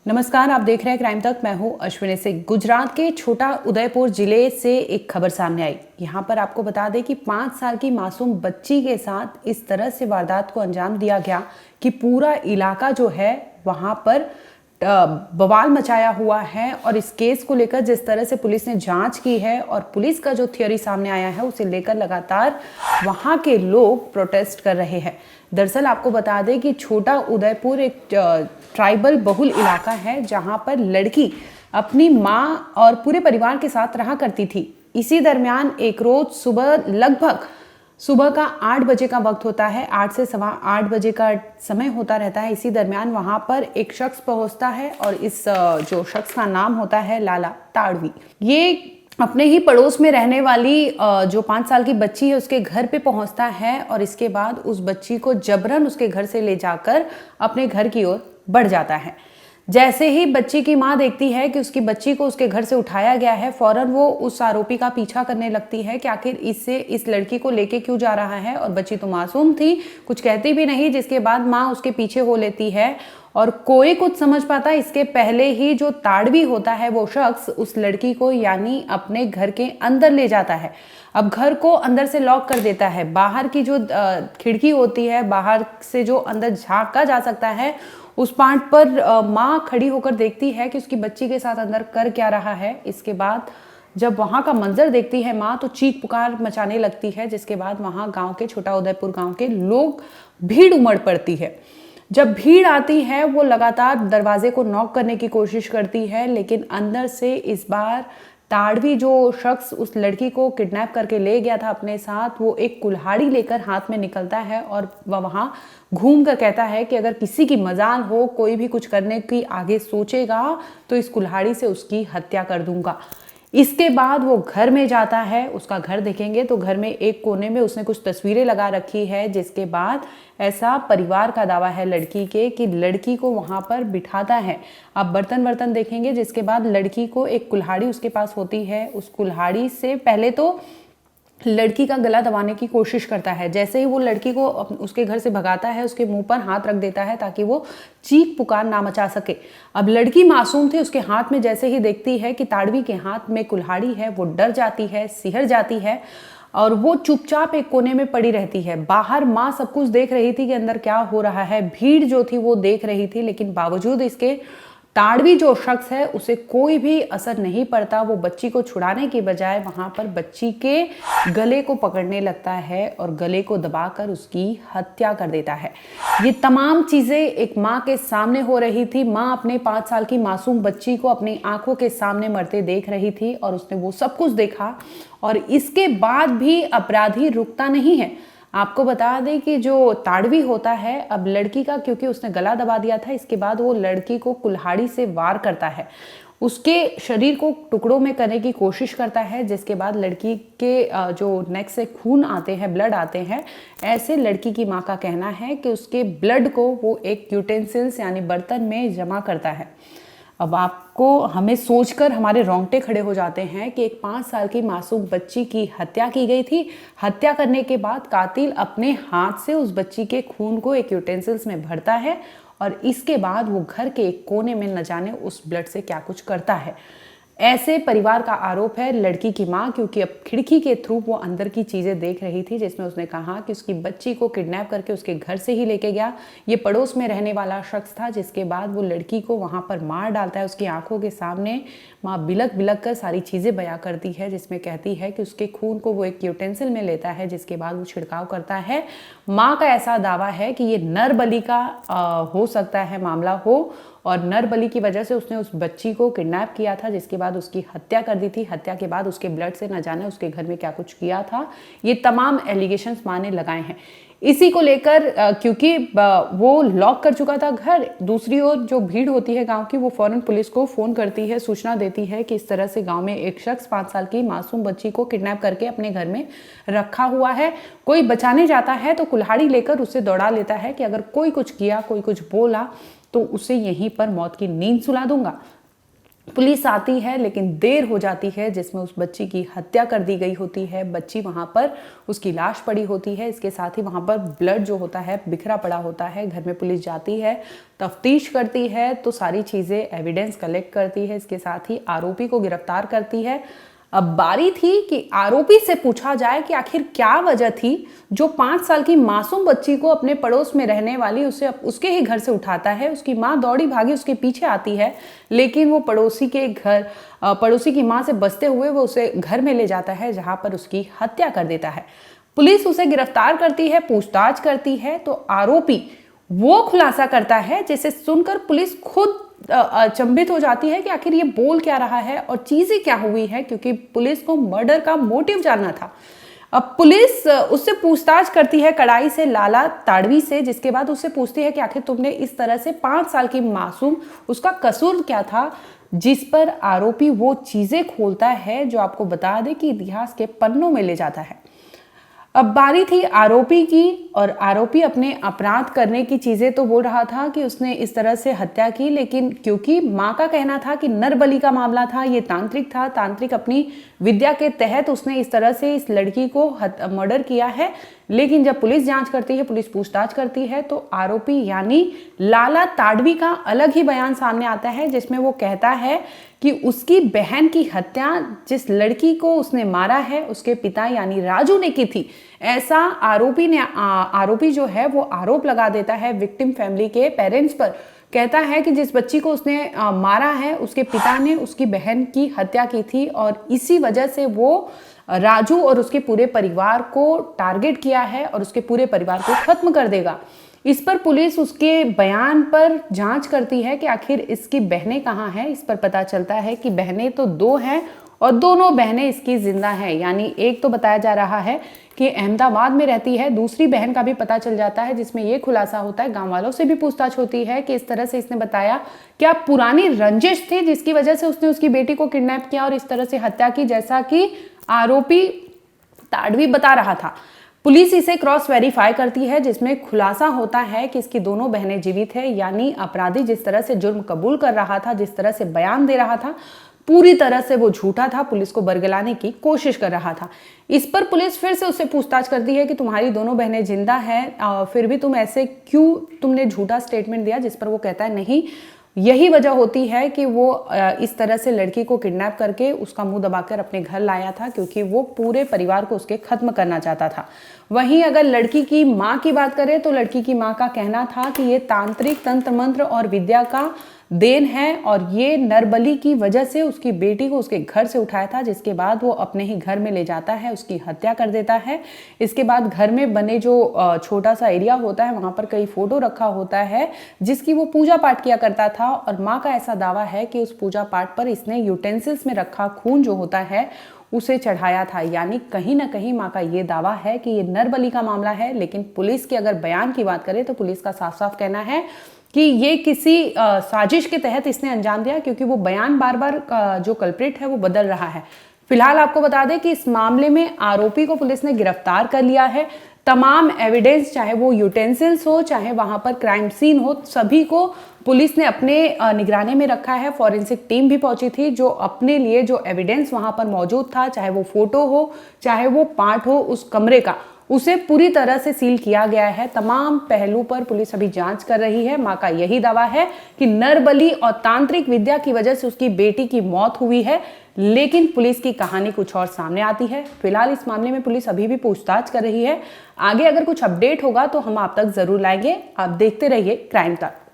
नमस्कार, आप देख रहे हैं क्राइम तक। मैं हूं अश्विनी सिंह। गुजरात के छोटा उदयपुर जिले से एक खबर सामने आई। यहां पर आपको बता दें कि 5 साल की मासूम बच्ची के साथ इस तरह से वारदात को अंजाम दिया गया कि पूरा इलाका जो है वहां पर बवाल मचाया हुआ है। और इस केस को लेकर जिस तरह से पुलिस ने जांच की है और पुलिस का जो थियरी सामने आया है उसे लेकर लगातार वहां के लोग प्रोटेस्ट कर रहे हैं। दरअसल आपको बता दें कि छोटा उदयपुर एक ट्राइबल बहुल इलाका है जहां पर लड़की अपनी मां और पूरे परिवार के साथ रहा करती थी। इसी दरमियान एक रोज सुबह का 8 बजे का वक्त होता है, 8 से सवा 8 बजे का समय होता रहता है। इसी दरमियान वहां पर एक शख्स पहुंचता है और इस जो शख्स का नाम होता है लाला ताड़वी। ये अपने ही पड़ोस में रहने वाली जो 5 साल की बच्ची है उसके घर पे पहुंचता है और इसके बाद उस बच्ची को जबरन उसके घर से ले जाकर अपने घर की ओर बढ़ जाता है। जैसे ही बच्ची की मां देखती है कि उसकी बच्ची को उसके घर से उठाया गया है, फौरन वो उस आरोपी का पीछा करने लगती है कि आखिर इस लड़की को लेके क्यों जा रहा है। और बच्ची तो मासूम थी, कुछ कहती भी नहीं, जिसके बाद मां उसके पीछे हो लेती है और कोई कुछ समझ पाता इसके पहले ही जो ताड़वी होता है वो शख्स उस लड़की को यानी अपने घर के अंदर ले जाता है। अब घर को अंदर से लॉक कर देता है। बाहर की जो खिड़की होती है, बाहर से जो अंदर झांका जा सकता है, उस पार्ट पर माँ खड़ी होकर देखती है कि उसकी बच्ची के साथ अंदर कर क्या रहा है। इसके बाद जब वहां का मंजर देखती है माँ तो चीख पुकार मचाने लगती है, जिसके बाद वहां गांव के छोटा उदयपुर गांव के लोग भीड़ उमड़ पड़ती है। जब भीड़ आती है वो लगातार दरवाजे को नॉक करने की कोशिश करती है, लेकिन अंदर से इस बार ताड़वी जो शख्स उस लड़की को किडनैप करके ले गया था अपने साथ, वो एक कुल्हाड़ी लेकर हाथ में निकलता है और वह वहां घूम कर कहता है कि अगर किसी की मजाल हो, कोई भी कुछ करने की आगे सोचेगा तो इस कुल्हाड़ी से उसकी हत्या कर दूंगा। इसके बाद वो घर में जाता है। उसका घर देखेंगे तो घर में एक कोने में उसने कुछ तस्वीरें लगा रखी है, जिसके बाद ऐसा परिवार का दावा है लड़की के कि लड़की को वहां पर बिठाता है। आप बर्तन देखेंगे, जिसके बाद लड़की को एक कुल्हाड़ी उसके पास होती है। उस कुल्हाड़ी से पहले तो लड़की का गला दबाने की कोशिश करता है। जैसे ही वो लड़की को उसके घर से भगाता है, उसके मुंह पर हाथ रख देता है ताकि वो चीख पुकार ना मचा सके। अब लड़की मासूम थी, उसके हाथ में जैसे ही देखती है कि ताड़वी के हाथ में कुल्हाड़ी है, वो डर जाती है, सिहर जाती है और वो चुपचाप एक कोने में पड़ी रहती है। बाहर माँ सब कुछ देख रही थी कि अंदर क्या हो रहा है, भीड़ जो थी वो देख रही थी, लेकिन बावजूद इसके ताड़वी जो शख्स है उसे कोई भी असर नहीं पड़ता। वो बच्ची को छुड़ाने की बजाय वहां पर बच्ची के गले को पकड़ने लगता है और गले को दबाकर उसकी हत्या कर देता है। ये तमाम चीजें एक माँ के सामने हो रही थी। माँ अपने 5 साल की मासूम बच्ची को अपनी आंखों के सामने मरते देख रही थी और उसने वो सब कुछ देखा और इसके बाद भी अपराधी रुकता नहीं है। आपको बता दें कि जो ताड़वी होता है, अब लड़की का क्योंकि उसने गला दबा दिया था, इसके बाद वो लड़की को कुल्हाड़ी से वार करता है, उसके शरीर को टुकड़ों में करने की कोशिश करता है, जिसके बाद लड़की के जो नेक से खून आते हैं, ब्लड आते हैं। ऐसे लड़की की माँ का कहना है कि उसके ब्लड को वो एक यूटेंसिल्स यानी बर्तन में जमा करता है। अब हमें सोचकर हमारे रोंगटे खड़े हो जाते हैं कि एक 5 साल की मासूम बच्ची की हत्या की गई थी। हत्या करने के बाद कातिल अपने हाथ से उस बच्ची के खून को एक यूटेंसिल्स में भरता है और इसके बाद वो घर के एक कोने में न जाने उस ब्लड से क्या कुछ करता है। ऐसे परिवार का आरोप है लड़की की मां, क्योंकि अब खिड़की के थ्रू वो अंदर की चीजें देख रही थी, जिसमें उसने कहा कि उसकी बच्ची को किडनैप करके उसके घर से ही लेके गया ये पड़ोस में रहने वाला शख्स था। जिसके बाद वो लड़की को वहां पर मार डालता है उसकी आंखों के सामने। माँ बिलक बिलक कर सारी चीजें बयां करती है, जिसमें कहती है कि उसके खून को वो एक यूटेंसिल में लेता है, जिसके बाद वो छिड़काव करता है। माँ का ऐसा दावा है कि ये नर बलि का हो सकता है मामला हो और नर बलि की वजह से उसने उस बच्ची को किडनैप किया था, जिसके बाद उसकी हत्या कर दी थी। हत्या के बाद उसके ब्लड से न जाने उसके घर में क्या कुछ किया था। ये तमाम एलिगेशंस माँ ने लगाए हैं। इसी को लेकर क्योंकि वो लॉक कर चुका था घर, दूसरी ओर जो भीड़ होती है गांव की वो फौरन पुलिस को फोन करती है, सूचना देती है कि इस तरह से गांव में एक शख्स 5 साल की मासूम बच्ची को किडनैप करके अपने घर में रखा हुआ है। कोई बचाने जाता है तो कुल्हाड़ी लेकर उसे दौड़ा लेता है कि अगर कोई कुछ किया, कोई कुछ बोला तो उसे यहीं पर मौत की नींद सुला दूंगा। पुलिस आती है लेकिन देर हो जाती है, जिसमें उस बच्ची की हत्या कर दी गई होती है। बच्ची वहाँ पर, उसकी लाश पड़ी होती है, इसके साथ ही वहाँ पर ब्लड जो होता है बिखरा पड़ा होता है। घर में पुलिस जाती है, तफ्तीश करती है, तो सारी चीज़ें एविडेंस कलेक्ट करती है, इसके साथ ही आरोपी को गिरफ्तार करती है। अब बारी थी कि आरोपी से पूछा जाए कि आखिर क्या वजह थी जो 5 साल की मासूम बच्ची को अपने पड़ोस में रहने वाली उसे उसके ही घर से उठाता है। उसकी माँ दौड़ी भागी उसके पीछे आती है, लेकिन वो पड़ोसी की माँ से बचते हुए वो उसे घर में ले जाता है, जहां पर उसकी हत्या कर देता है। पुलिस उसे गिरफ्तार करती है, पूछताछ करती है, तो आरोपी वो खुलासा करता है जिसे सुनकर पुलिस खुद अचंभित हो जाती है कि आखिर ये बोल क्या रहा है और चीजें क्या हुई है, क्योंकि पुलिस को मर्डर का मोटिव जानना था। अब पुलिस उससे पूछताछ करती है कड़ाई से, लाला ताड़वी से, जिसके बाद उससे पूछती है कि आखिर तुमने इस तरह से 5 साल की मासूम, उसका कसूर क्या था, जिस पर आरोपी वो चीजें खोलता है जो आपको बता दे कि इतिहास के पन्नों में ले जाता है। अब बारी थी आरोपी की, और आरोपी अपने अपराध करने की चीजें तो बोल रहा था कि उसने इस तरह से हत्या की, लेकिन क्योंकि माँ का कहना था कि नरबली का मामला था, ये तांत्रिक था, तांत्रिक अपनी विद्या के तहत उसने इस तरह से इस लड़की को मर्डर किया है। लेकिन जब पुलिस जांच करती है, पुलिस पूछताछ करती है, तो आरोपी यानी लाला ताड़वी का अलग ही बयान सामने आता है, जिसमें वो कहता है कि उसकी बहन की हत्या जिस लड़की को उसने मारा है उसके पिता यानी राजू ने की थी, ऐसा आरोपी जो है वो आरोप लगा देता है विक्टिम फैमिली के पेरेंट्स पर। कहता है कि जिस बच्ची को उसने मारा है उसके पिता ने उसकी बहन की हत्या की थी, और इसी वजह से वो राजू और उसके पूरे परिवार को टारगेट किया है और उसके पूरे परिवार को खत्म कर देगा। इस पर पुलिस उसके बयान पर जांच करती है कि आखिर इसकी बहनें कहाँ हैं। इस पर पता चलता है कि बहनें तो 2 हैं और दोनों बहनें इसकी जिंदा हैं, यानी एक तो बताया जा रहा है कि अहमदाबाद में रहती है, दूसरी बहन का भी पता चल जाता है, जिसमें यह खुलासा होता है। गांव वालों से भी पूछताछ होती है कि इस तरह से इसने बताया क्या पुरानी रंजिश थी जिसकी वजह से उसने उसकी बेटी को किडनैप किया और इस तरह से हत्या की, जैसा कि आरोपी ताड़वी बता रहा था। पुलिस इसे क्रॉस वेरीफाई करती है, जिसमें खुलासा होता है कि इसकी दोनों बहनें जीवित है, यानी अपराधी जिस तरह से जुर्म कबूल कर रहा था, जिस तरह से बयान दे रहा था, पूरी तरह से वो झूठा था, पुलिस को बरगलाने की कोशिश कर रहा था। इस पर पुलिस फिर से उससे पूछताछ करती है कि तुम्हारी दोनों बहनें जिंदा हैं, फिर भी तुम ऐसे क्यों, तुमने झूठा स्टेटमेंट दिया, जिस पर वो कहता है नहीं, यही वजह होती है कि वो इस तरह से लड़की को किडनैप करके उसका मुंह दबाकर अपने घर लाया था, क्योंकि वो पूरे परिवार को उसके खत्म करना चाहता था। वहीं अगर लड़की की माँ की बात करें तो लड़की की माँ का कहना था कि ये तांत्रिक, तंत्र मंत्र और विद्या का देन है, और ये नरबली की वजह से उसकी बेटी को उसके घर से उठाया था, जिसके बाद वो अपने ही घर में ले जाता है, उसकी हत्या कर देता है। इसके बाद घर में बने जो छोटा सा एरिया होता है, वहां पर कई फोटो रखा होता है जिसकी वो पूजा पाठ किया करता था, और माँ का ऐसा दावा है कि उस पूजा पाठ पर इसने यूटेंसिल्स में रखा खून जो होता है उसे चढ़ाया था। यानी कहीं ना कहीं माँ का ये दावा है कि ये नरबली का मामला है। लेकिन पुलिस के अगर बयान की बात करें तो पुलिस का साफ साफ कहना है कि ये किसी साजिश के तहत इसने अंजाम दिया, क्योंकि वो बयान बार बार जो कल्प्रिट है वो बदल रहा है। फिलहाल आपको बता दें कि इस मामले में आरोपी को पुलिस ने गिरफ्तार कर लिया है। तमाम एविडेंस, चाहे वो यूटेंसिल्स हो, चाहे वहां पर क्राइम सीन हो, सभी को पुलिस ने अपने निगरानी में रखा है। फॉरेंसिक टीम भी पहुंची थी जो अपने लिए जो एविडेंस वहां पर मौजूद था, चाहे वो फोटो हो, चाहे वो पार्ट हो उस कमरे का, उसे पूरी तरह से सील किया गया है। तमाम पहलू पर पुलिस अभी जांच कर रही है। मां का यही दावा है कि नरबली और तांत्रिक विद्या की वजह से उसकी बेटी की मौत हुई है, लेकिन पुलिस की कहानी कुछ और सामने आती है। फिलहाल इस मामले में पुलिस अभी भी पूछताछ कर रही है। आगे अगर कुछ अपडेट होगा तो हम आप तक जरूर लाएंगे। आप देखते रहिए क्राइम तक।